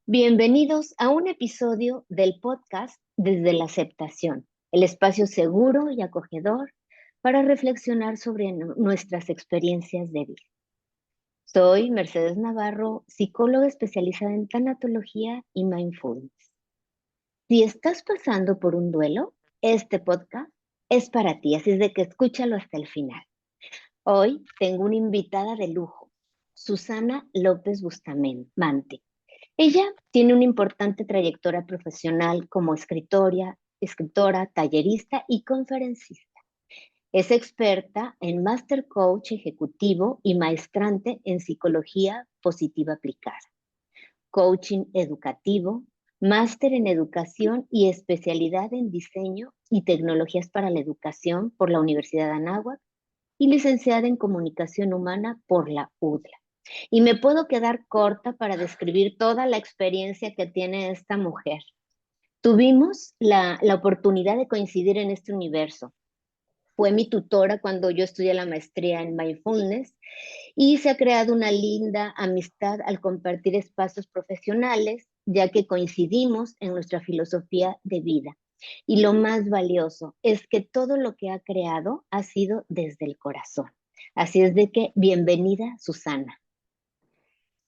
Bienvenidos a un episodio del podcast Desde la Aceptación, el espacio seguro y acogedor para reflexionar sobre nuestras experiencias de vida. Soy Mercedes Navarro, psicóloga especializada en tanatología y mindfulness. Si estás pasando por un duelo, este podcast es para ti, así es de que escúchalo hasta el final. Hoy tengo una invitada de lujo, Susana López Bustamante. Ella tiene una importante trayectoria profesional como escritora, tallerista y conferencista. Es experta en Master Coach ejecutivo y maestrante en psicología positiva aplicada, coaching educativo, máster en educación y especialidad en diseño y tecnologías para la educación por la Universidad de Anáhuac y licenciada en comunicación humana por la UDLA. Y me puedo quedar corta para describir toda la experiencia que tiene esta mujer. Tuvimos la oportunidad de coincidir en este universo. Fue mi tutora cuando yo estudié la maestría en mindfulness y se ha creado una linda amistad al compartir espacios profesionales, ya que coincidimos en nuestra filosofía de vida. Y lo más valioso es que todo lo que ha creado ha sido desde el corazón. Así es de que bienvenida, Susana.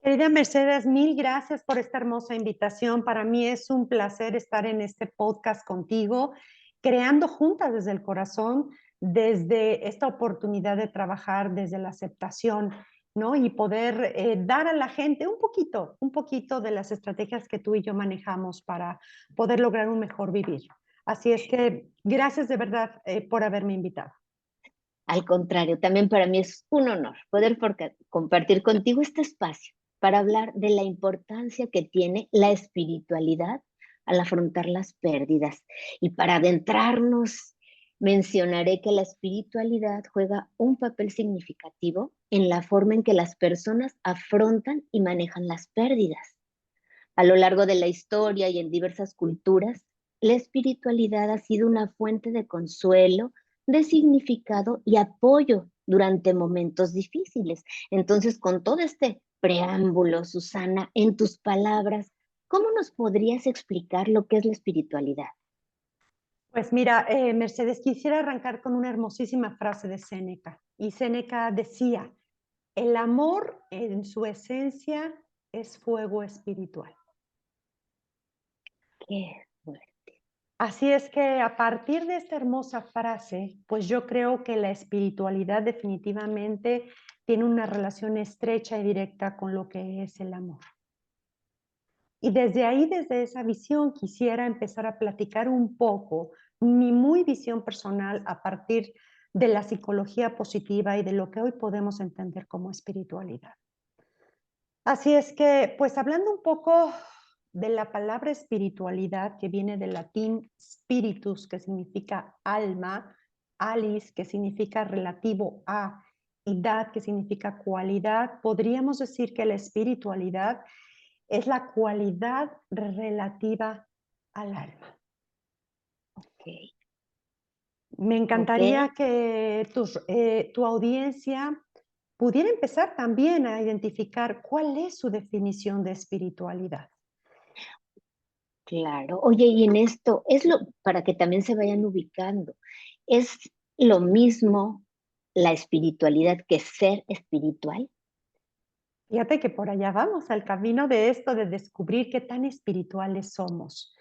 Querida Mercedes, mil gracias por esta hermosa invitación. Para mí es un placer estar en este podcast contigo, creando juntas desde el corazón, desde esta oportunidad de trabajar desde la aceptación, ¿no? Y poder dar a la gente un poquito de las estrategias que tú y yo manejamos para poder lograr un mejor vivir. Así es que gracias de verdad por haberme invitado. Al contrario, también para mí es un honor poder compartir contigo este espacio para hablar de la importancia que tiene la espiritualidad al afrontar las pérdidas. Y para adentrarnos, mencionaré que la espiritualidad juega un papel significativo en la forma en que las personas afrontan y manejan las pérdidas. A lo largo de la historia y en diversas culturas, la espiritualidad ha sido una fuente de consuelo, de significado y apoyo durante momentos difíciles. Entonces, con todo este preámbulo, Susana, en tus palabras, ¿cómo nos podrías explicar lo que es la espiritualidad? Pues mira, Mercedes, quisiera arrancar con una hermosísima frase de Séneca. Y Séneca decía, el amor en su esencia es fuego espiritual. Qué fuerte. Así es que a partir de esta hermosa frase, pues yo creo que la espiritualidad definitivamente tiene una relación estrecha y directa con lo que es el amor. Y desde ahí, desde esa visión, quisiera empezar a platicar un poco mi muy visión personal a partir de la psicología positiva y de lo que hoy podemos entender como espiritualidad. Así es que, pues hablando un poco de la palabra espiritualidad, que viene del latín spiritus, que significa alma, alis, que significa relativo a, y dad, que significa cualidad, podríamos decir que la espiritualidad es la cualidad relativa al alma. Ok, Me ok. encantaría que tu audiencia pudiera empezar también a identificar cuál es su definición de espiritualidad. Claro. Oye, y en esto, para que también se vayan ubicando, ¿es lo mismo la espiritualidad que ser espiritual? Fíjate que por allá vamos, al camino de esto, de descubrir qué tan espirituales somos.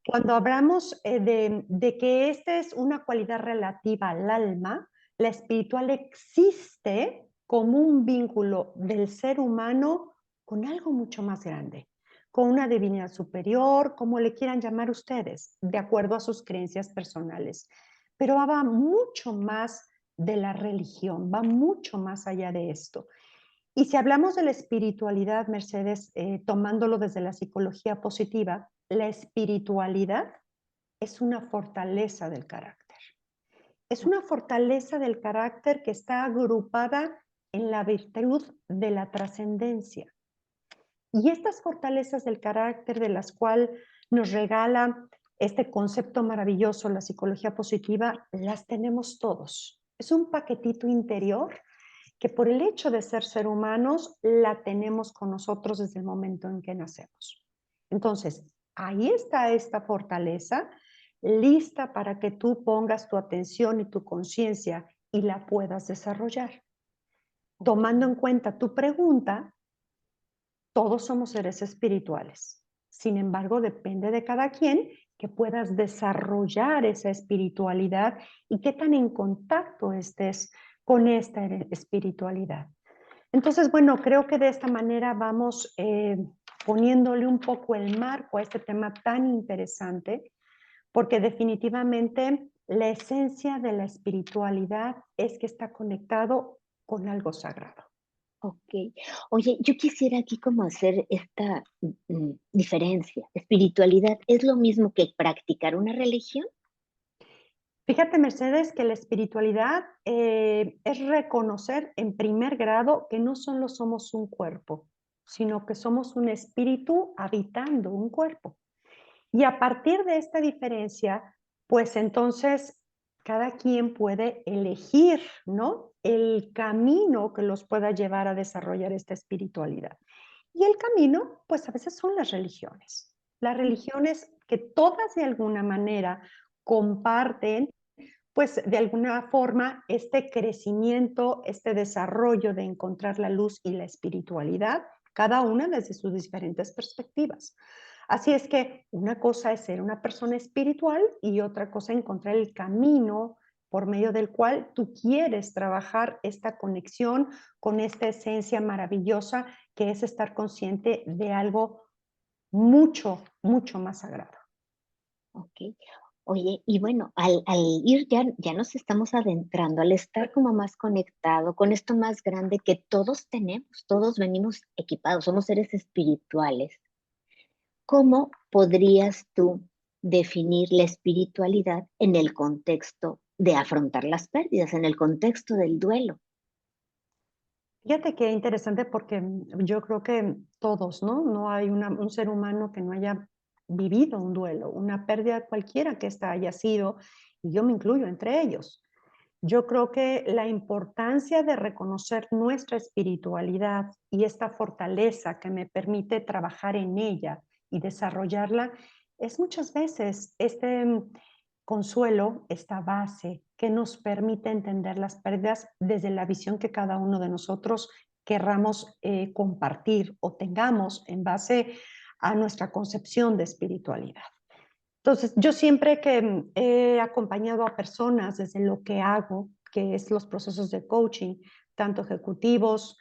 Cuando hablamos de que esta es una cualidad relativa al alma, la espiritual existe como un vínculo del ser humano con algo mucho más grande, con una divinidad superior, como le quieran llamar ustedes, de acuerdo a sus creencias personales. Pero va mucho más de la religión, va mucho más allá de esto. Y si hablamos de la espiritualidad, Mercedes, tomándolo desde la psicología positiva, la espiritualidad es una fortaleza del carácter. Es una fortaleza del carácter que está agrupada en la virtud de la trascendencia. Y estas fortalezas del carácter de las cuales nos regala este concepto maravilloso, la psicología positiva, las tenemos todos. Es un paquetito interior que por el hecho de ser humanos la tenemos con nosotros desde el momento en que nacemos. Entonces, ahí está esta fortaleza lista para que tú pongas tu atención y tu conciencia y la puedas desarrollar. Tomando en cuenta tu pregunta, todos somos seres espirituales. Sin embargo, depende de cada quien que puedas desarrollar esa espiritualidad y qué tan en contacto estés con esta espiritualidad. Entonces, bueno, creo que de esta manera vamos poniéndole un poco el marco a este tema tan interesante, porque definitivamente la esencia de la espiritualidad es que está conectado con algo sagrado. Ok. Oye, yo quisiera aquí como hacer esta diferencia. ¿Espiritualidad es lo mismo que practicar una religión? Fíjate, Mercedes, que la espiritualidad es reconocer en primer grado que no solo somos un cuerpo, sino que somos un espíritu habitando un cuerpo. Y a partir de esta diferencia, pues entonces cada quien puede elegir, ¿no? El camino que los pueda llevar a desarrollar esta espiritualidad. Y el camino, pues a veces son las religiones. Las religiones que todas de alguna manera comparten, pues de alguna forma, este crecimiento, este desarrollo de encontrar la luz y la espiritualidad, cada una desde sus diferentes perspectivas. Así es que una cosa es ser una persona espiritual y otra cosa encontrar el camino por medio del cual tú quieres trabajar esta conexión con esta esencia maravillosa que es estar consciente de algo mucho, mucho más sagrado. Ok. Oye, y bueno, al ir ya nos estamos adentrando, al estar como más conectado con esto más grande que todos tenemos, todos venimos equipados, somos seres espirituales. ¿Cómo podrías tú definir la espiritualidad en el contexto de afrontar las pérdidas, en el contexto del duelo? Fíjate qué interesante porque yo creo que todos, ¿no? No hay un ser humano que no haya vivido un duelo, una pérdida cualquiera que esta haya sido, y yo me incluyo entre ellos. Yo creo que la importancia de reconocer nuestra espiritualidad y esta fortaleza que me permite trabajar en ella y desarrollarla es muchas veces este consuelo, esta base que nos permite entender las pérdidas desde la visión que cada uno de nosotros querramos compartir o tengamos en base a nuestra concepción de espiritualidad. Entonces, yo siempre que he acompañado a personas desde lo que hago, que es los procesos de coaching, tanto ejecutivos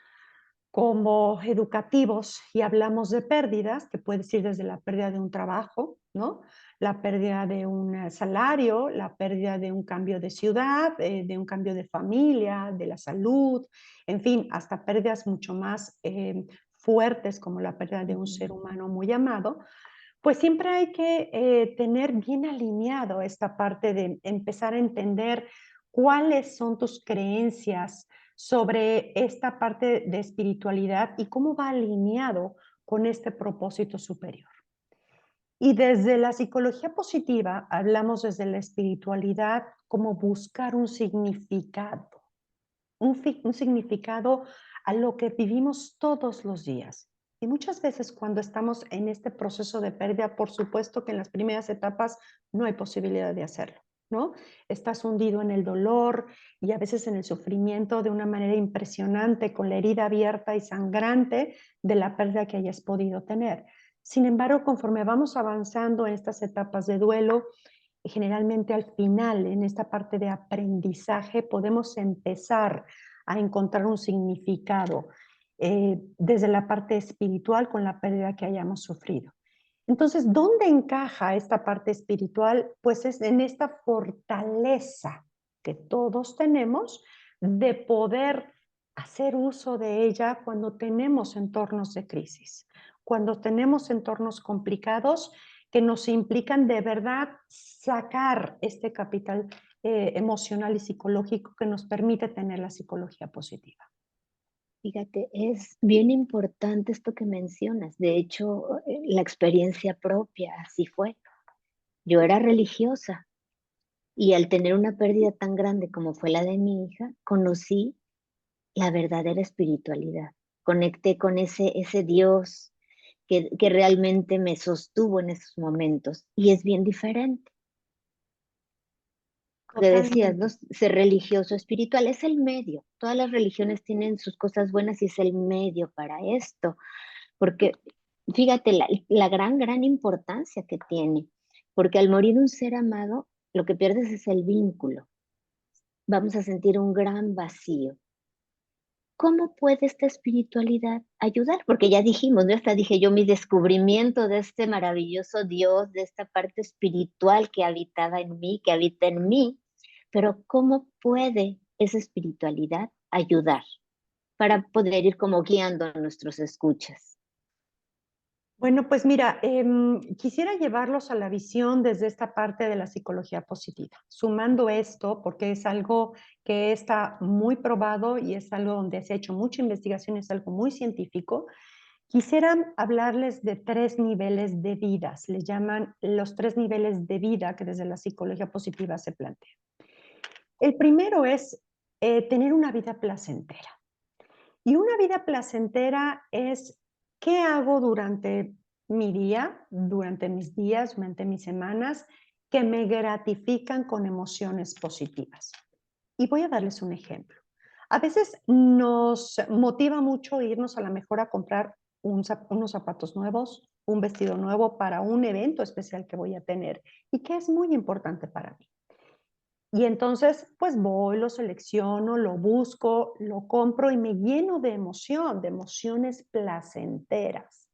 como educativos, y hablamos de pérdidas, que puede ir desde la pérdida de un trabajo, ¿no? La pérdida de un salario, la pérdida de un cambio de ciudad, de un cambio de familia, de la salud, en fin, hasta pérdidas mucho más fuertes como la pérdida de un ser humano muy amado, pues siempre hay que tener bien alineado esta parte de empezar a entender cuáles son tus creencias sobre esta parte de espiritualidad y cómo va alineado con este propósito superior. Y desde la psicología positiva hablamos desde la espiritualidad como buscar un significado, un significado a lo que vivimos todos los días. Y muchas veces cuando estamos en este proceso de pérdida, por supuesto que en las primeras etapas no hay posibilidad de hacerlo, ¿no? Estás hundido en el dolor y a veces en el sufrimiento de una manera impresionante, con la herida abierta y sangrante de la pérdida que hayas podido tener. Sin embargo, conforme vamos avanzando en estas etapas de duelo, y generalmente al final, en esta parte de aprendizaje, podemos empezar a encontrar un significado desde la parte espiritual con la pérdida que hayamos sufrido. Entonces, ¿dónde encaja esta parte espiritual? Pues es en esta fortaleza que todos tenemos de poder hacer uso de ella cuando tenemos entornos de crisis, cuando tenemos entornos complicados que nos implican de verdad sacar este capital emocional y psicológico que nos permite tener la psicología positiva. Fíjate, es bien importante esto que mencionas. De hecho, la experiencia propia, así fue. Yo era religiosa y al tener una pérdida tan grande como fue la de mi hija, conocí la verdadera espiritualidad. Conecté con ese Dios que realmente me sostuvo en esos momentos. Y es bien diferente. Que decías, ¿no? Totalmente. Ser religioso, espiritual, es el medio. Todas las religiones tienen sus cosas buenas y es el medio para esto. Porque fíjate la gran importancia que tiene. Porque al morir un ser amado, lo que pierdes es el vínculo. Vamos a sentir un gran vacío. ¿Cómo puede esta espiritualidad ayudar? Porque ya dijimos, ¿no? Hasta dije yo, mi descubrimiento de este maravilloso Dios, de esta parte espiritual que habitaba en mí, que habita en mí, pero ¿cómo puede esa espiritualidad ayudar para poder ir como guiando a nuestros escuchas? Bueno, pues mira, quisiera llevarlos a la visión desde esta parte de la psicología positiva, sumando esto, porque es algo que está muy probado y es algo donde se ha hecho mucha investigación, es algo muy científico. Quisiera hablarles de 3 niveles de vidas, les llaman los 3 niveles de vida que desde la psicología positiva se plantea. El primero es tener una vida placentera. Y una vida placentera es qué hago durante mi día, durante mis días, durante mis semanas, que me gratifican con emociones positivas. Y voy a darles un ejemplo. A veces nos motiva mucho irnos a la mejor a comprar unos zapatos nuevos, un vestido nuevo para un evento especial que voy a tener y que es muy importante para mí. Y entonces, pues voy, lo selecciono, lo busco, lo compro y me lleno de emoción, de emociones placenteras.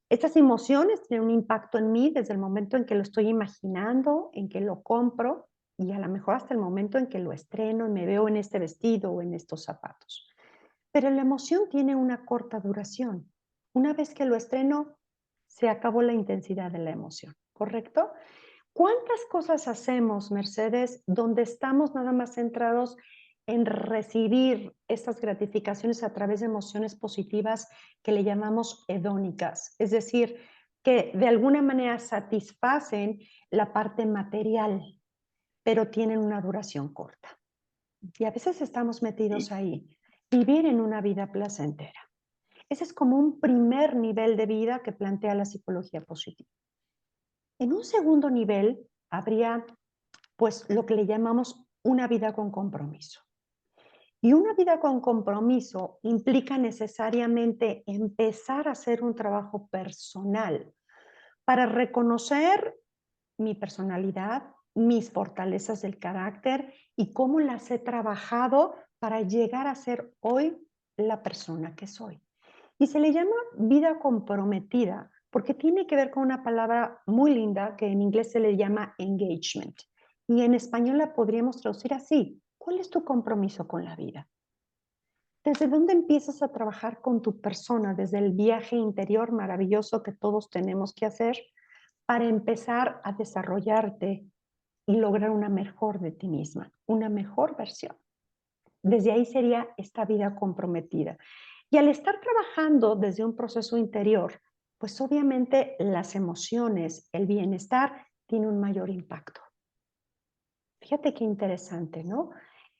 Estas emociones tienen un impacto en mí desde el momento en que lo estoy imaginando, en que lo compro y a lo mejor hasta el momento en que lo estreno y me veo en este vestido o en estos zapatos. Pero la emoción tiene una corta duración. Una vez que lo estreno, se acabó la intensidad de la emoción, ¿correcto? ¿Cuántas cosas hacemos, Mercedes, donde estamos nada más centrados en recibir estas gratificaciones a través de emociones positivas que le llamamos hedónicas? Es decir, que de alguna manera satisfacen la parte material, pero tienen una duración corta. Y a veces estamos metidos ahí. Vivir en una vida placentera. Ese es como un primer nivel de vida que plantea la psicología positiva. En un segundo nivel habría pues lo que le llamamos una vida con compromiso. Y una vida con compromiso implica necesariamente empezar a hacer un trabajo personal para reconocer mi personalidad, mis fortalezas del carácter y cómo las he trabajado para llegar a ser hoy la persona que soy. Y se le llama vida comprometida porque tiene que ver con una palabra muy linda que en inglés se le llama engagement. Y en español la podríamos traducir así. ¿Cuál es tu compromiso con la vida? ¿Desde dónde empiezas a trabajar con tu persona? Desde el viaje interior maravilloso que todos tenemos que hacer para empezar a desarrollarte y lograr una mejor de ti misma, una mejor versión. Desde ahí sería esta vida comprometida. Y al estar trabajando desde un proceso interior, pues obviamente las emociones, el bienestar, tiene un mayor impacto. Fíjate qué interesante, ¿no?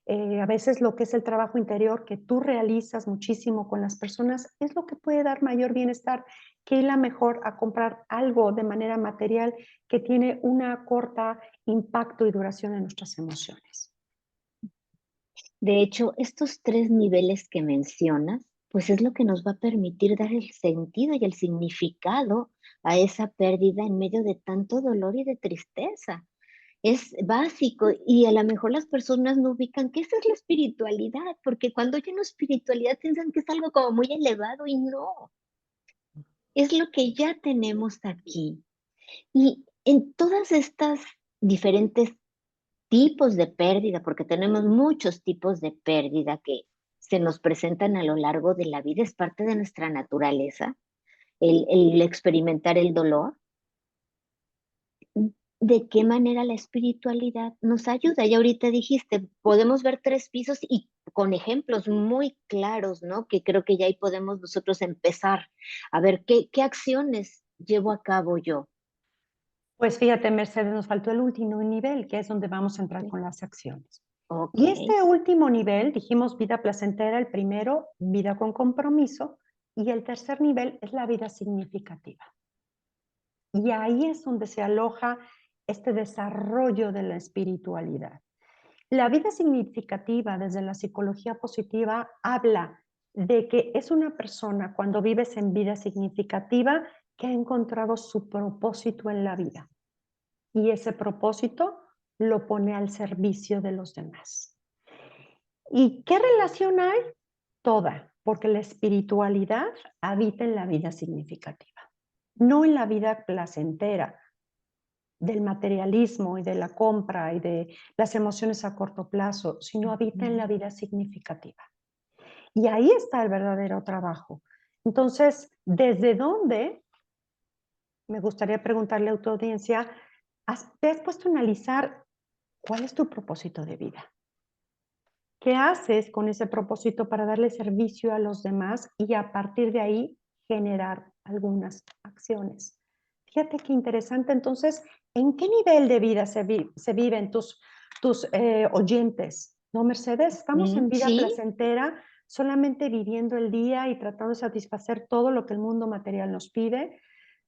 A veces lo que es el trabajo interior que tú realizas muchísimo con las personas es lo que puede dar mayor bienestar que ir a mejor a comprar algo de manera material que tiene una corta impacto y duración en nuestras emociones. De hecho, estos tres niveles que mencionas, pues es lo que nos va a permitir dar el sentido y el significado a esa pérdida en medio de tanto dolor y de tristeza. Es básico y a lo mejor las personas no ubican que esa es la espiritualidad, porque cuando oyen espiritualidad piensan que es algo como muy elevado y no, es lo que ya tenemos aquí. Y en todas estas diferentes tipos de pérdida, porque tenemos muchos tipos de pérdida que se nos presentan a lo largo de la vida, es parte de nuestra naturaleza, el experimentar el dolor. ¿De qué manera la espiritualidad nos ayuda? Y ahorita dijiste, podemos ver tres pisos y con ejemplos muy claros, ¿no? Que creo que ya ahí podemos nosotros empezar a ver qué acciones llevo a cabo yo. Pues fíjate, Mercedes, nos faltó el último nivel, que es donde vamos a entrar ¿Sí? con las acciones. Ok, Y este último nivel, dijimos vida placentera, el primero, vida con compromiso, Y el tercer nivel es la vida significativa. Y ahí es donde se aloja este desarrollo de la espiritualidad. La vida significativa desde la psicología positiva habla de que es una persona cuando vives en vida significativa que ha encontrado su propósito en la vida y ese propósito lo pone al servicio de los demás. ¿Y qué relación hay? Toda, porque la espiritualidad habita en la vida significativa, no en la vida placentera del materialismo y de la compra y de las emociones a corto plazo, sino habita en la vida significativa. Y ahí está el verdadero trabajo. Entonces, ¿desde dónde? Me gustaría preguntarle a tu audiencia, ¿te has puesto a analizar cuál es tu propósito de vida? ¿Qué haces con ese propósito para darle servicio a los demás y a partir de ahí generar algunas acciones? Fíjate qué interesante. Entonces, ¿en qué nivel de vida se viven tus oyentes? ¿No, Mercedes? Estamos en vida Sí, placentera, solamente viviendo el día y tratando de satisfacer todo lo que el mundo material nos pide.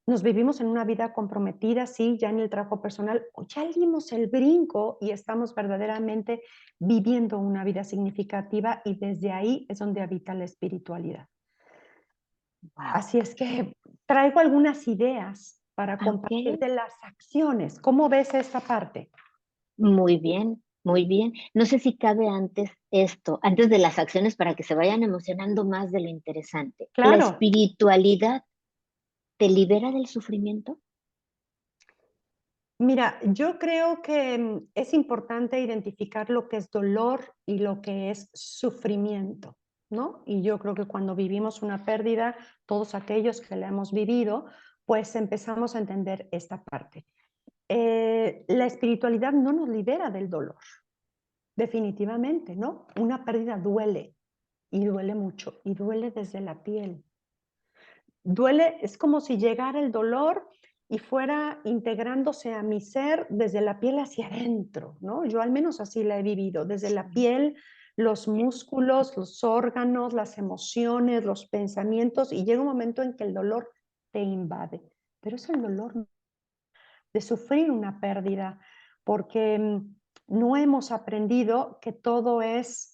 Nos vivimos en una vida comprometida, sí, ya en el trabajo personal, o ya dimos el brinco y estamos verdaderamente viviendo una vida significativa y desde ahí es donde habita la espiritualidad. wow. Así es que traigo algunas ideas para Ok, compartir de las acciones. ¿Cómo ves esta parte? muy bien, muy bien. No sé si cabe antes esto, antes de las acciones para que se vayan emocionando más de lo interesante. ¿La Claro, espiritualidad te libera del sufrimiento? mira, yo creo que es importante identificar lo que es dolor y lo que es sufrimiento, ¿no? Y yo creo que cuando vivimos una pérdida, todos aquellos que la hemos vivido, pues empezamos a entender esta parte. La espiritualidad no nos libera del dolor, definitivamente, ¿no? Una pérdida duele y duele mucho y duele desde la piel. Duele, es como si llegara el dolor y fuera integrándose a mi ser desde la piel hacia adentro, ¿no? Yo al menos así la he vivido, desde la Sí. piel, los músculos, los órganos, las emociones, los pensamientos, y llega un momento en que el dolor te invade, pero es el dolor de sufrir una pérdida, porque no hemos aprendido que todo es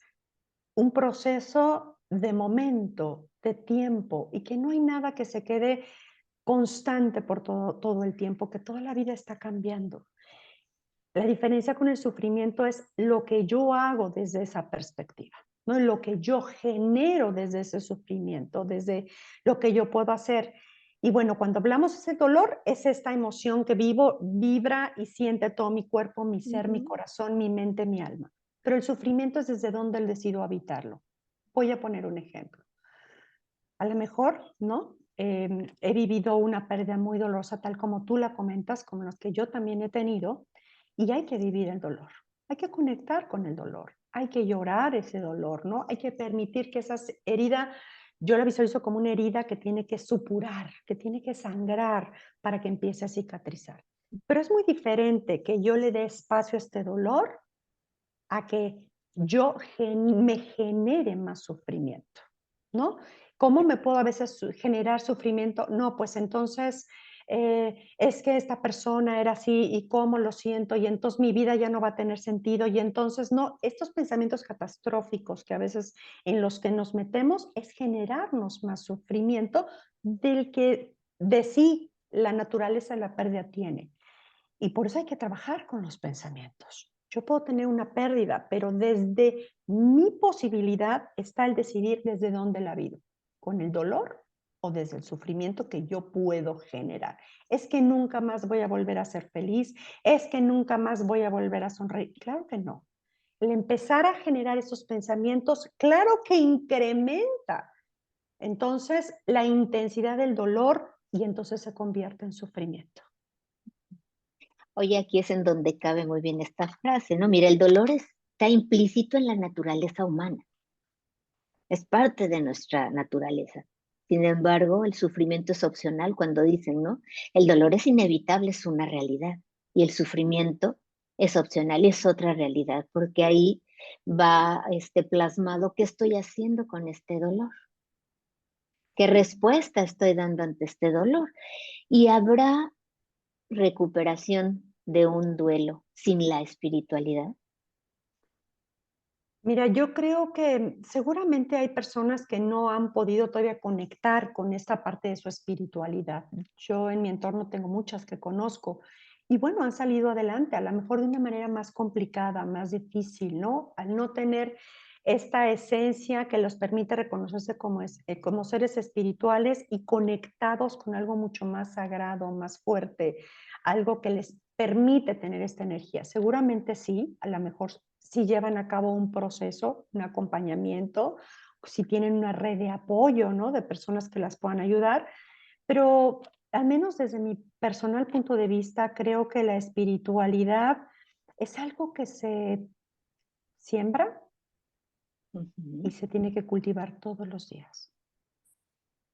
un proceso de momento, de tiempo, y que no hay nada que se quede constante por todo el tiempo, que toda la vida está cambiando. La diferencia con el sufrimiento es lo que yo hago desde esa perspectiva, ¿no? Lo que yo genero desde ese sufrimiento, desde lo que yo puedo hacer. Y bueno, cuando hablamos de ese dolor, es esta emoción que vibra y siente todo mi cuerpo, mi ser, mi Ujú. corazón, mi mente, mi alma. Pero el sufrimiento es desde donde él decido habitarlo. Voy a poner un ejemplo. A lo mejor, ¿no? He vivido una pérdida muy dolorosa, tal como tú la comentas, como las que yo también he tenido, y hay que vivir el dolor. Hay que conectar con el dolor, hay que llorar ese dolor, ¿no? Hay que permitir que esa herida, yo la visualizo como una herida que tiene que supurar, que tiene que sangrar para que empiece a cicatrizar. Pero es muy diferente que yo le dé espacio a este dolor a que me genere más sufrimiento, ¿no? ¿Cómo me puedo a veces generar sufrimiento? No, pues entonces es que esta persona era así y cómo lo siento y entonces mi vida ya no va a tener sentido y entonces no, estos pensamientos catastróficos que a veces en los que nos metemos es generarnos más sufrimiento del que de sí la naturaleza de la pérdida tiene. Y por eso hay que trabajar con los pensamientos. Yo puedo tener una pérdida, pero desde mi posibilidad está el decidir desde dónde la vivo, con el dolor o desde el sufrimiento que yo puedo generar. Es que nunca más voy a volver a ser feliz, es que nunca más voy a volver a sonreír. Claro que no. El empezar a generar esos pensamientos, claro que incrementa entonces la intensidad del dolor y entonces se convierte en sufrimiento. Oye, aquí es en donde cabe muy bien esta frase, ¿no? Mira, el dolor está implícito en la naturaleza humana, es parte de nuestra naturaleza. Sin embargo, el sufrimiento es opcional cuando dicen, ¿no? El dolor es inevitable, es una realidad, y el sufrimiento es opcional, es otra realidad, porque ahí va plasmado qué estoy haciendo con este dolor. ¿Qué respuesta estoy dando ante este dolor? Y habrá recuperación de un duelo sin la espiritualidad. Mira, yo creo que seguramente hay personas que no han podido todavía conectar con esta parte de su espiritualidad. Yo en mi entorno tengo muchas que conozco y bueno, han salido adelante, a lo mejor de una manera más complicada, más difícil, ¿no? Al no tener esta esencia que los permite reconocerse como, como seres espirituales y conectados con algo mucho más sagrado, más fuerte, algo que les permite tener esta energía. Seguramente sí, a lo mejor si llevan a cabo un proceso, un acompañamiento, si tienen una red de apoyo, ¿no? De personas que las puedan ayudar, pero al menos desde mi personal punto de vista, creo que la espiritualidad es algo que se siembra y Ujú. se tiene que cultivar todos los días.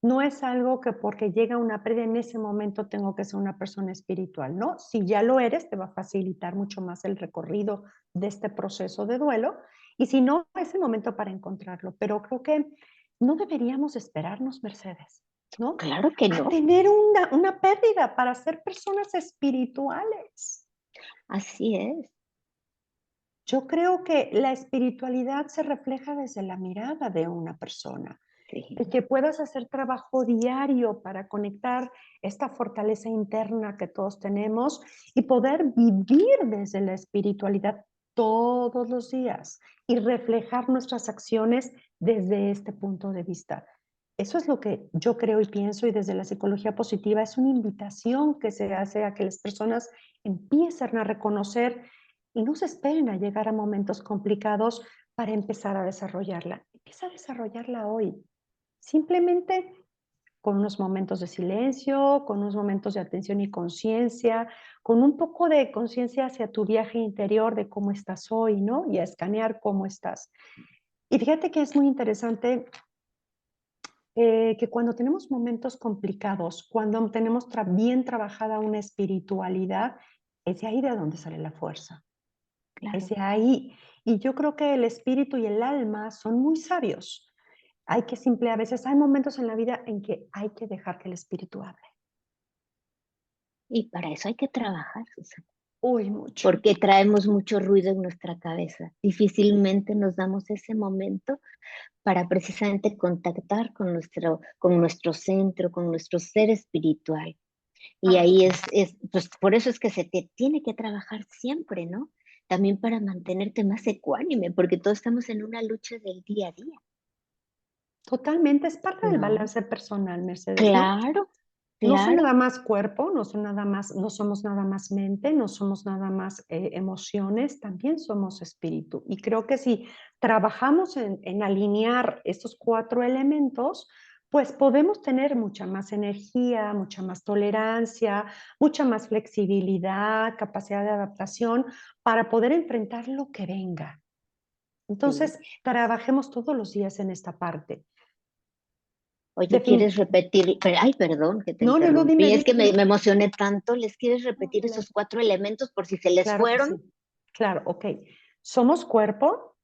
No es algo que porque llega una pérdida en ese momento tengo que ser una persona espiritual, ¿no? Si ya lo eres, te va a facilitar mucho más el recorrido de este proceso de duelo. Y si no, es el momento para encontrarlo. Pero creo que no deberíamos esperarnos, Mercedes, ¿no? Claro que A no, tener una pérdida para ser personas espirituales. así es. Yo creo que la espiritualidad se refleja desde la mirada de una persona. El Sí, que puedas hacer trabajo diario para conectar esta fortaleza interna que todos tenemos y poder vivir desde la espiritualidad todos los días y reflejar nuestras acciones desde este punto de vista. Eso es lo que yo creo y pienso y desde la psicología positiva es una invitación que se hace a que las personas empiecen a reconocer y no se esperen a llegar a momentos complicados para empezar a desarrollarla. Empieza a desarrollarla hoy. Simplemente con unos momentos de silencio, con unos momentos de atención y conciencia, con un poco de conciencia hacia tu viaje interior de cómo estás hoy, ¿no? Y a escanear cómo estás. Y fíjate que es muy interesante que cuando tenemos momentos complicados, cuando tenemos bien trabajada una espiritualidad, es de ahí de donde sale la fuerza. Es claro. de ahí. Y yo creo que el espíritu y el alma son muy sabios. Hay que simple, a veces hay momentos en la vida en que hay que dejar que el espíritu hable. Y para eso hay que trabajar, Susana, Uy, mucho. porque traemos mucho ruido en nuestra cabeza. Difícilmente nos damos ese momento para precisamente contactar con nuestro centro, con nuestro ser espiritual. Y Ah, ahí pues por eso es que se te tiene que trabajar siempre, ¿no? También para mantenerte más ecuánime, porque todos estamos en una lucha del día a día, totalmente, es parte del ¿no? balance personal, Mercedes, ¿no? Claro, No soy claro. nada más cuerpo, no soy nada más, no somos nada más mente, no somos nada más emociones, también somos espíritu. Y creo que si trabajamos en alinear estos cuatro elementos, pues podemos tener mucha más energía, mucha más tolerancia, mucha más flexibilidad, capacidad de adaptación para poder enfrentar lo que venga. Sí. Entonces, trabajemos todos los días en esta parte. Oye, ¿quieres Definitivamente. repetir? Ay, perdón que te No, no, no, interrumpí. dime, Es dime, que me dime. emocioné tanto. ¿Les quieres No, repetir esos adelante. 4 elementos por si se les Claro que fueron? sí. Claro, ok. Somos cuerpo,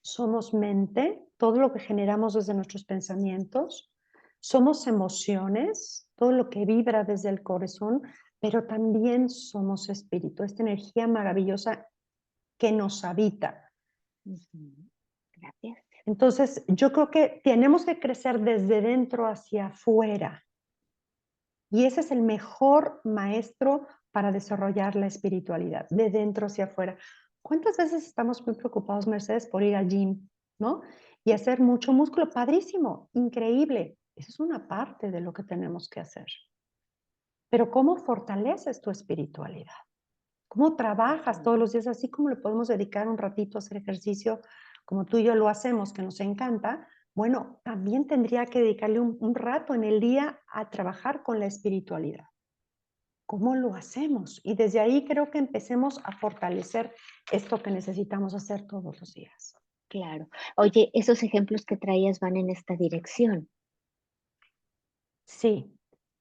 somos mente, todo lo que generamos desde nuestros pensamientos, somos emociones, todo lo que vibra desde el corazón, pero también somos espíritu, esta energía maravillosa que nos habita. Ujú. Gracias. Entonces, yo creo que tenemos que crecer desde dentro hacia afuera. Y ese es el mejor maestro para desarrollar la espiritualidad, de dentro hacia afuera. ¿Cuántas veces estamos muy preocupados, Mercedes, por ir al gym, ¿no? Y hacer mucho músculo? Padrísimo, increíble. Eso es una parte de lo que tenemos que hacer. Pero ¿cómo fortaleces tu espiritualidad? ¿Cómo trabajas todos Ujú. los días? Así como le podemos dedicar un ratito a hacer ejercicio, como tú y yo lo hacemos, que nos encanta. Bueno, también tendría que dedicarle un rato en el día a trabajar con la espiritualidad. ¿Cómo lo hacemos? Y desde ahí creo que empecemos a fortalecer esto que necesitamos hacer todos los días. Claro. Oye, esos ejemplos que traías van en esta dirección. Sí.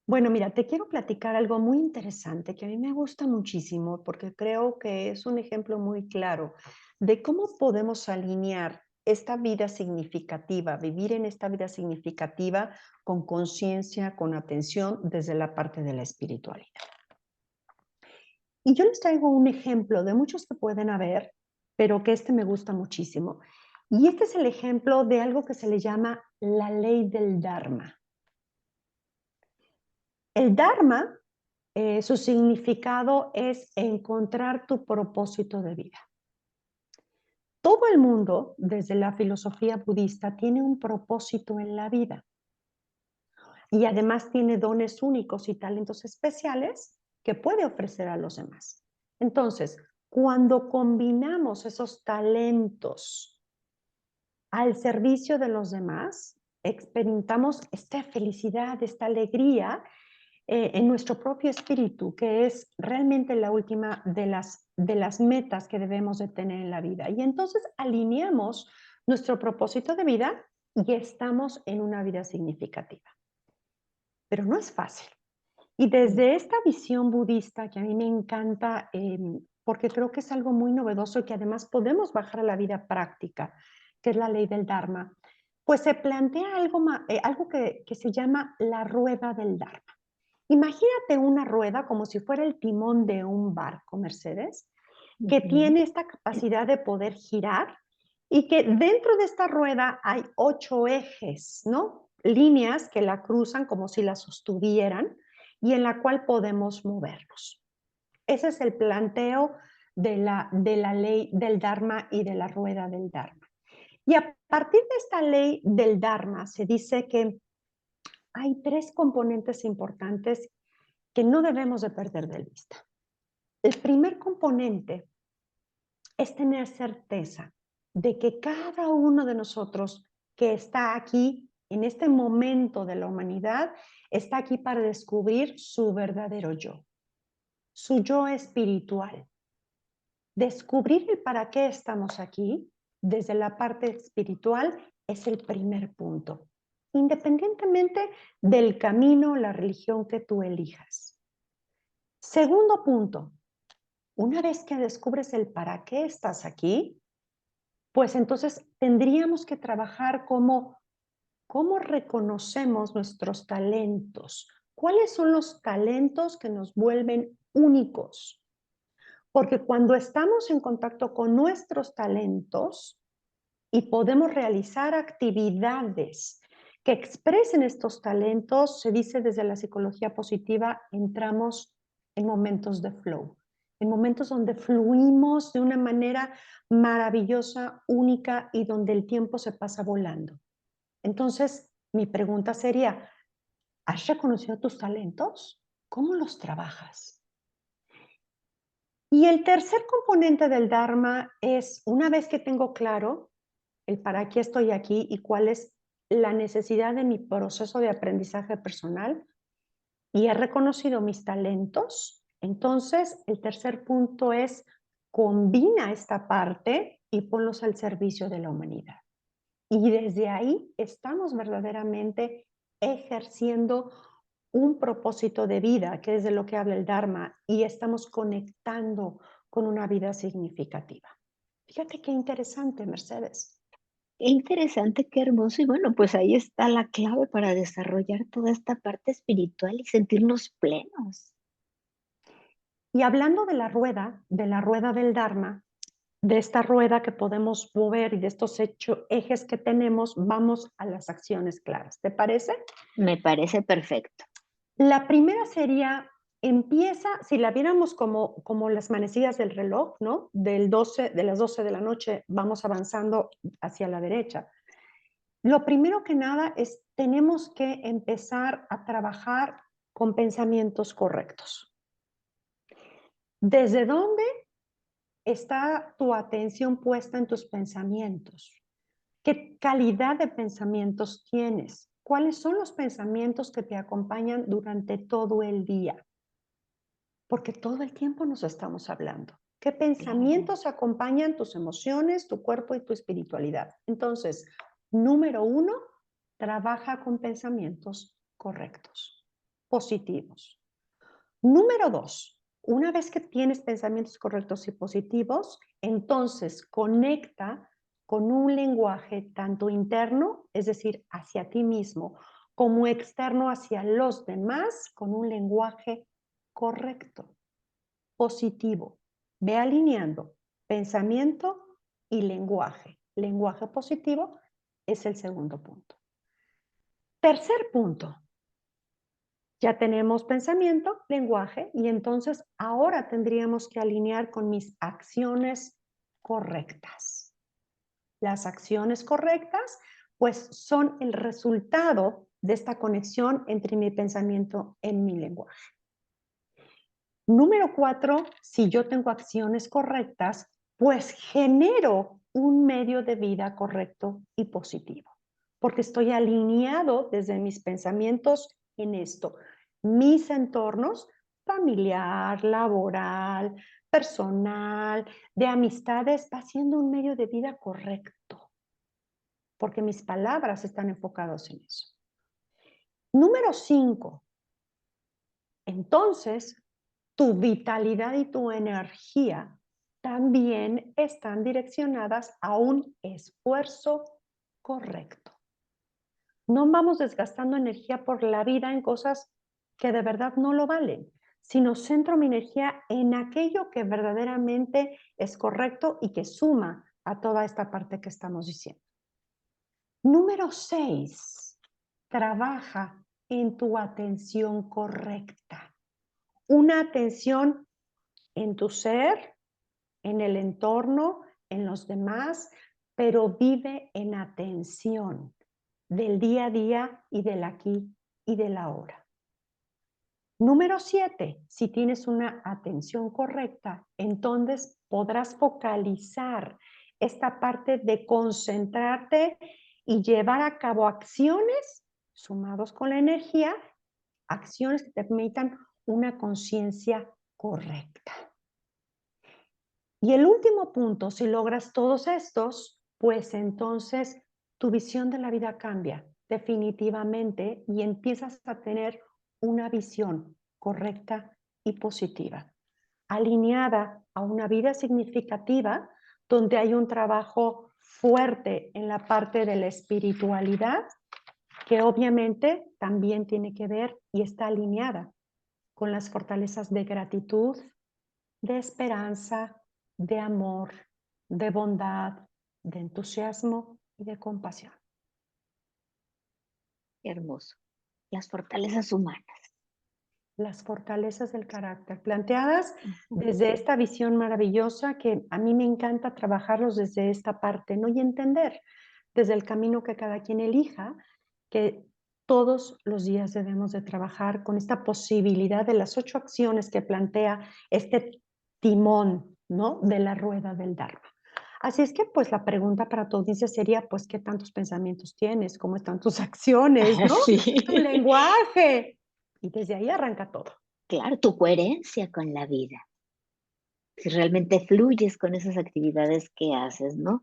Bueno, mira, te quiero platicar algo muy interesante que a mí me gusta muchísimo porque creo que es un ejemplo muy claro de cómo podemos alinear esta vida significativa, vivir en esta vida significativa con conciencia, con atención desde la parte de la espiritualidad. Y yo les traigo un ejemplo de muchos que pueden haber, pero que me gusta muchísimo. Y este es el ejemplo de algo que se le llama la ley del Dharma. El Dharma, su significado es encontrar tu propósito de vida. Todo el mundo, desde la filosofía budista, tiene un propósito en la vida. Y además tiene dones únicos y talentos especiales que puede ofrecer a los demás. Entonces, cuando combinamos esos talentos al servicio de los demás, experimentamos esta felicidad, esta alegría en nuestro propio espíritu, que es realmente la última de las metas que debemos de tener en la vida. Y entonces alineamos nuestro propósito de vida y estamos en una vida significativa. Pero no es fácil. Y desde esta visión budista, que a mí me encanta, porque creo que es algo muy novedoso y que además podemos bajar a la vida práctica, que es la ley del Dharma, pues se plantea algo que se llama la rueda del Dharma. Imagínate una rueda como si fuera el timón de un barco, Mercedes, que tiene esta capacidad de poder girar y que dentro de esta rueda hay 8 ejes, ¿no? Líneas que la cruzan como si la sostuvieran y en la cual podemos movernos. Ese es el planteo de la ley del Dharma y de la rueda del Dharma. Y a partir de esta ley del Dharma se dice que hay 3 componentes importantes que no debemos de perder de vista. El primer componente es tener certeza de que cada uno de nosotros que está aquí en este momento de la humanidad está aquí para descubrir su verdadero yo, su yo espiritual. Descubrir el para qué estamos aquí desde la parte espiritual es el primer punto, independientemente del camino, la religión que tú elijas. Segundo punto, una vez que descubres el para qué estás aquí, pues entonces tendríamos que trabajar cómo reconocemos nuestros talentos. ¿Cuáles son los talentos que nos vuelven únicos? Porque cuando estamos en contacto con nuestros talentos y podemos realizar actividades que expresen estos talentos, se dice desde la psicología positiva, entramos en momentos de flow, en momentos donde fluimos de una manera maravillosa, única y donde el tiempo se pasa volando. Entonces, mi pregunta sería, ¿has reconocido tus talentos? ¿Cómo los trabajas? Y el tercer componente del Dharma es, una vez que tengo claro el para qué estoy aquí y cuál es la necesidad de mi proceso de aprendizaje personal, y he reconocido mis talentos, entonces el tercer punto es combina esta parte y ponlos al servicio de la humanidad. Y desde ahí estamos verdaderamente ejerciendo un propósito de vida, que es de lo que habla el Dharma, y estamos conectando con una vida significativa. Fíjate qué interesante, Mercedes. Qué interesante, qué hermoso. Y bueno, pues ahí está la clave para desarrollar toda esta parte espiritual y sentirnos plenos. Y hablando de la rueda del Dharma, de esta rueda que podemos mover y de estos ejes que tenemos, vamos a las acciones claras. ¿Te parece? Me parece perfecto. La primera sería, empieza, si la viéramos como las manecillas del reloj, ¿no? De las 12 de la noche vamos avanzando hacia la derecha. Lo primero que nada es, tenemos que empezar a trabajar con pensamientos correctos. ¿Desde dónde está tu atención puesta en tus pensamientos? ¿Qué calidad de pensamientos tienes? ¿Cuáles son los pensamientos que te acompañan durante todo el día? Porque todo el tiempo nos estamos hablando. ¿Qué pensamientos acompañan tus emociones, tu cuerpo y tu espiritualidad? Entonces, número 1, trabaja con pensamientos correctos, positivos. Número 2, una vez que tienes pensamientos correctos y positivos, entonces conecta con un lenguaje tanto interno, es decir, hacia ti mismo, como externo hacia los demás, con un lenguaje correcto, positivo. Ve alineando pensamiento y lenguaje. Lenguaje positivo es el segundo punto. Tercer punto. Ya tenemos pensamiento, lenguaje, y entonces ahora tendríamos que alinear con mis acciones correctas. Las acciones correctas, pues, son el resultado de esta conexión entre mi pensamiento y mi lenguaje. Número 4, si yo tengo acciones correctas, pues genero un medio de vida correcto y positivo, porque estoy alineado desde mis pensamientos en esto. Mis entornos familiar, laboral, personal, de amistades, va siendo un medio de vida correcto, porque mis palabras están enfocadas en eso. Número 5, entonces, tu vitalidad y tu energía también están direccionadas a un esfuerzo correcto. No vamos desgastando energía por la vida en cosas que de verdad no lo valen, sino centro mi energía en aquello que verdaderamente es correcto y que suma a toda esta parte que estamos diciendo. Número 6, trabaja en tu atención correcta. Una atención en tu ser, en el entorno, en los demás, pero vive en atención del día a día y del aquí y del ahora. Número 7, si tienes una atención correcta, entonces podrás focalizar esta parte de concentrarte y llevar a cabo acciones sumados con la energía, acciones que te permitan una conciencia correcta. Y el último punto, si logras todos estos, pues entonces tu visión de la vida cambia definitivamente y empiezas a tener una visión correcta y positiva, alineada a una vida significativa donde hay un trabajo fuerte en la parte de la espiritualidad, que obviamente también tiene que ver y está alineada con las fortalezas de gratitud, de esperanza, de amor, de bondad, de entusiasmo y de compasión. Qué hermoso. Las fortalezas humanas. Las fortalezas del carácter, planteadas Ujú. desde esta visión maravillosa que a mí me encanta trabajarlos desde esta parte, ¿no? Y entender desde el camino que cada quien elija, que todos los días debemos de trabajar con esta posibilidad de las 8 acciones que plantea este timón, ¿no? De la rueda del Dharma. Así es que, pues, la pregunta para tu audiencia sería, pues, ¿qué tantos pensamientos tienes? ¿Cómo están tus acciones, no? Sí, Tu lenguaje. Y desde ahí arranca todo. claro, tu coherencia con la vida. Si realmente fluyes con esas actividades que haces, ¿no?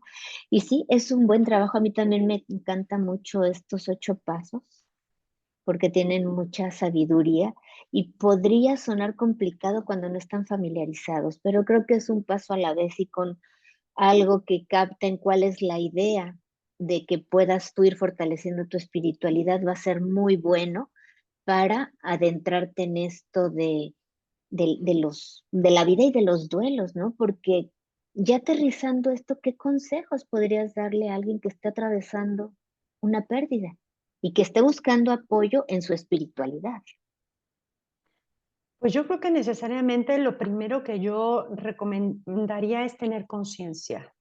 Y sí, es un buen trabajo. A mí también me encanta mucho estos 8 pasos, porque tienen mucha sabiduría y podría sonar complicado cuando no están familiarizados, pero creo que es un paso a la vez y con algo que capten cuál es la idea de que puedas tú ir fortaleciendo tu espiritualidad va a ser muy bueno para adentrarte en esto de la vida y de los duelos, ¿no? Porque ya aterrizando esto, ¿qué consejos podrías darle a alguien que esté atravesando una pérdida y que esté buscando apoyo en su espiritualidad? Pues yo creo que necesariamente lo primero que yo recomendaría es tener conciencia.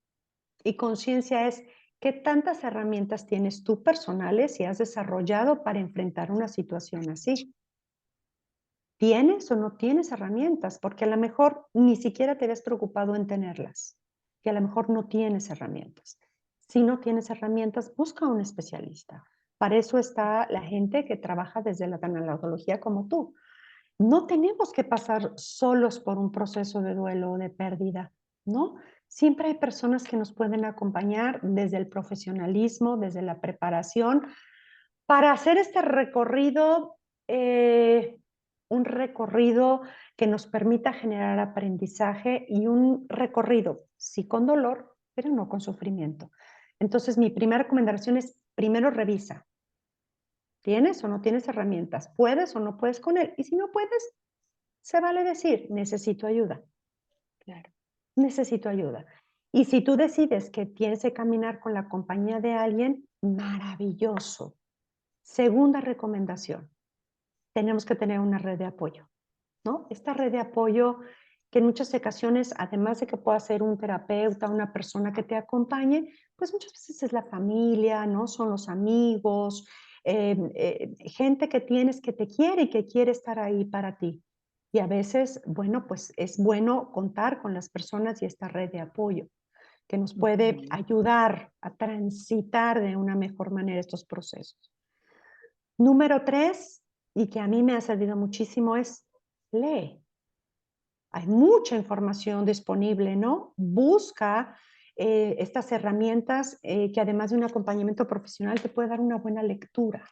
Y conciencia es qué tantas herramientas tienes tú personales y has desarrollado para enfrentar una situación así. ¿Tienes o no tienes herramientas? Porque a lo mejor ni siquiera te habías preocupado en tenerlas. Y a lo mejor no tienes herramientas. Si no tienes herramientas, busca a un especialista. Para eso está la gente que trabaja desde la tanatología como tú. No tenemos que pasar solos por un proceso de duelo o de pérdida, ¿no? Siempre hay personas que nos pueden acompañar desde el profesionalismo, desde la preparación, para hacer este recorrido, un recorrido que nos permita generar aprendizaje y un recorrido, sí con dolor, pero no con sufrimiento. Entonces, mi primera recomendación es, primero revisa. ¿Tienes o no tienes herramientas? ¿Puedes o no puedes con él? Y si no puedes, se vale decir, necesito ayuda. Claro. Necesito ayuda. Y si tú decides que tienes que caminar con la compañía de alguien, maravilloso. Segunda recomendación, tenemos que tener una red de apoyo, ¿no? Esta red de apoyo que en muchas ocasiones, además de que pueda ser un terapeuta, una persona que te acompañe, pues muchas veces es la familia, ¿no? Son los amigos, gente que tienes que te quiere y que quiere estar ahí para ti. Y a veces, bueno, pues es bueno contar con las personas y esta red de apoyo que nos puede Ujú. ayudar a transitar de una mejor manera estos procesos. Número 3, y que a mí me ha servido muchísimo, es lee. Hay mucha información disponible, ¿no? Busca estas herramientas que además de un acompañamiento profesional te puede dar una buena lectura.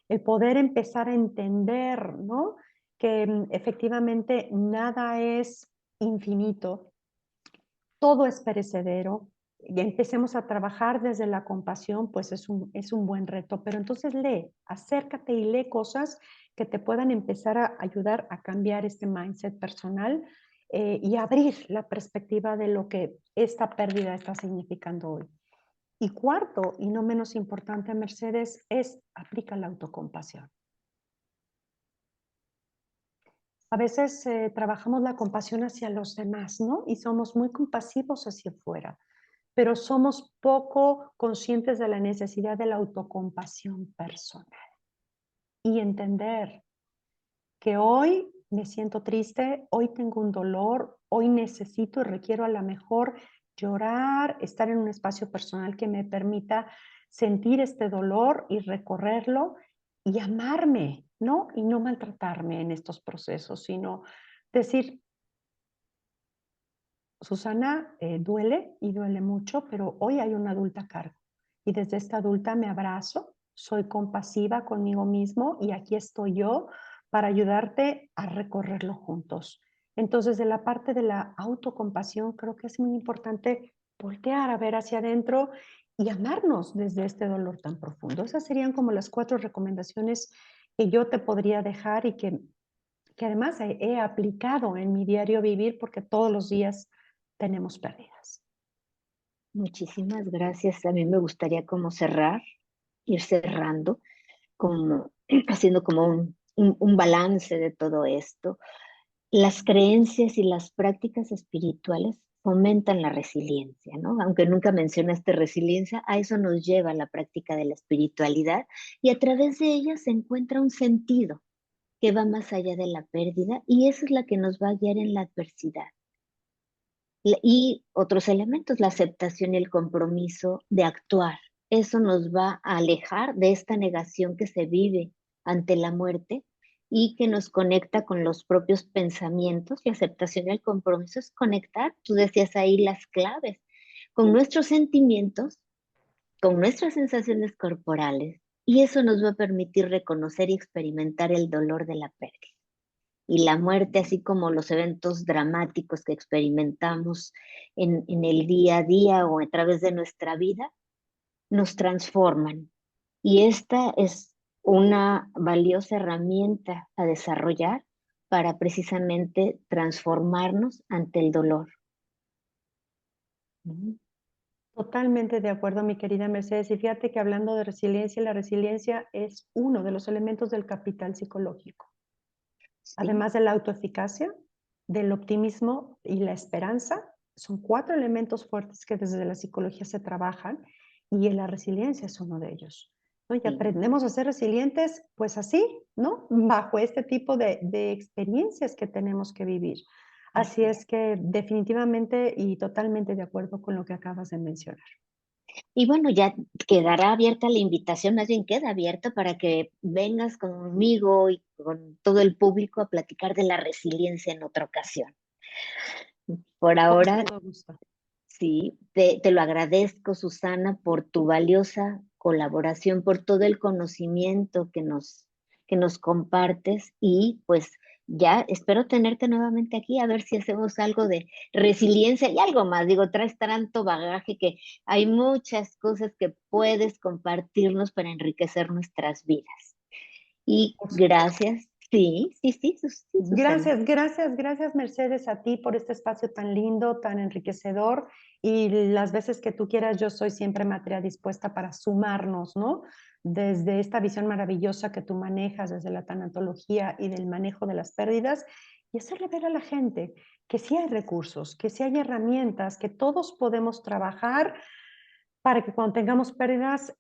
El poder empezar a entender, ¿no? Que efectivamente nada es infinito, todo es perecedero, y empecemos a trabajar desde la compasión, pues es un buen reto. Pero entonces lee, acércate y lee cosas que te puedan empezar a ayudar a cambiar este mindset personal y abrir la perspectiva de lo que esta pérdida está significando hoy. Y cuarto, y no menos importante, Mercedes, es aplica la autocompasión. A veces trabajamos la compasión hacia los demás, ¿no? Y somos muy compasivos hacia afuera, pero somos poco conscientes de la necesidad de la autocompasión personal y entender que hoy me siento triste, hoy tengo un dolor, hoy necesito y requiero a lo mejor llorar, estar en un espacio personal que me permita sentir este dolor y recorrerlo y amarme, ¿no? Y no maltratarme en estos procesos, sino decir, Susana, duele y duele mucho, pero hoy hay una adulta a cargo. Y desde esta adulta me abrazo, soy compasiva conmigo mismo y aquí estoy yo para ayudarte a recorrerlo juntos. Entonces, de la parte de la autocompasión, creo que es muy importante voltear a ver hacia adentro y amarnos desde este dolor tan profundo. Esas serían como las 4 recomendaciones que yo te podría dejar y que además he aplicado en mi diario vivir porque todos los días tenemos pérdidas. Muchísimas gracias. A mí me gustaría como cerrar, ir cerrando, como haciendo como un balance de todo esto. Las creencias y las prácticas espirituales fomentan la resiliencia, ¿no? Aunque nunca mencionaste resiliencia, a eso nos lleva la práctica de la espiritualidad y a través de ella se encuentra un sentido que va más allá de la pérdida y esa es la que nos va a guiar en la adversidad. Y otros elementos, la aceptación y el compromiso de actuar. Eso nos va a alejar de esta negación que se vive ante la muerte y que nos conecta con los propios pensamientos. La aceptación y el compromiso es conectar, tú decías ahí las claves, con nuestros sentimientos, con nuestras sensaciones corporales, y eso nos va a permitir reconocer y experimentar el dolor de la pérdida y la muerte, así como los eventos dramáticos que experimentamos en el día a día o a través de nuestra vida, nos transforman. Y esta es una valiosa herramienta a desarrollar para precisamente transformarnos ante el dolor. Ujú. Totalmente de acuerdo, mi querida Mercedes. Y fíjate que hablando de resiliencia, la resiliencia es uno de los elementos del capital psicológico. Sí, Además de la autoeficacia, del optimismo y la esperanza, son 4 elementos fuertes que desde la psicología se trabajan y la resiliencia es uno de ellos, ¿no? Y sí. aprendemos a ser resilientes, pues así, ¿no? Bajo este tipo de experiencias que tenemos que vivir. Así Así es. es que definitivamente y totalmente de acuerdo con lo que acabas de mencionar. Y bueno, ya quedará abierta la invitación, más bien queda abierta para que vengas conmigo y con todo el público a platicar de la resiliencia en otra ocasión. Por Con ahora, todo gusto. sí, te lo agradezco, Susana, por tu valiosa colaboración, por todo el conocimiento que nos compartes y pues Ya espero tenerte nuevamente aquí, a ver si hacemos algo de resiliencia y algo más. Digo, traes tanto bagaje que hay muchas cosas que puedes compartirnos para enriquecer nuestras vidas. Y Por supuesto. gracias. Sí, sí, sí, sí, Susana. Gracias, gracias, gracias, Mercedes, a ti por este espacio tan lindo, tan enriquecedor. Y las veces que tú quieras, yo soy siempre materia dispuesta para sumarnos, ¿no? Desde esta visión maravillosa que tú manejas, desde la tanatología y del manejo de las pérdidas, y hacerle ver a la gente que sí hay recursos, que sí hay herramientas, que todos podemos trabajar para que cuando tengamos pérdidas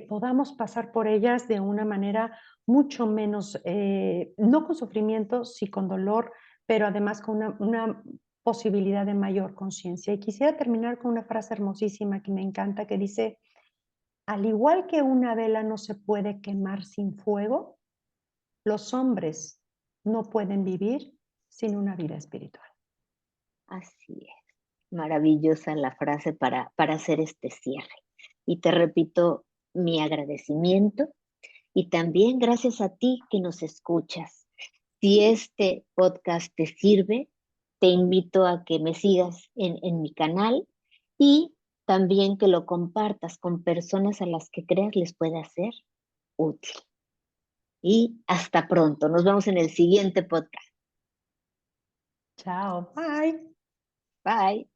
podamos pasar por ellas de una manera mucho menos, no con sufrimiento, sí con dolor, pero además con una posibilidad de mayor conciencia. Y quisiera terminar con una frase hermosísima que me encanta, que dice, al igual que una vela no se puede quemar sin fuego, los hombres no pueden vivir sin una vida espiritual. Así es. Maravillosa la frase para hacer este cierre. Y te repito mi agradecimiento y también gracias a ti que nos escuchas. Si este podcast te sirve, te invito a que me sigas en mi canal y también que lo compartas con personas a las que creas les pueda ser útil. Y hasta pronto. Nos vemos en el siguiente podcast. Chao, bye. Bye.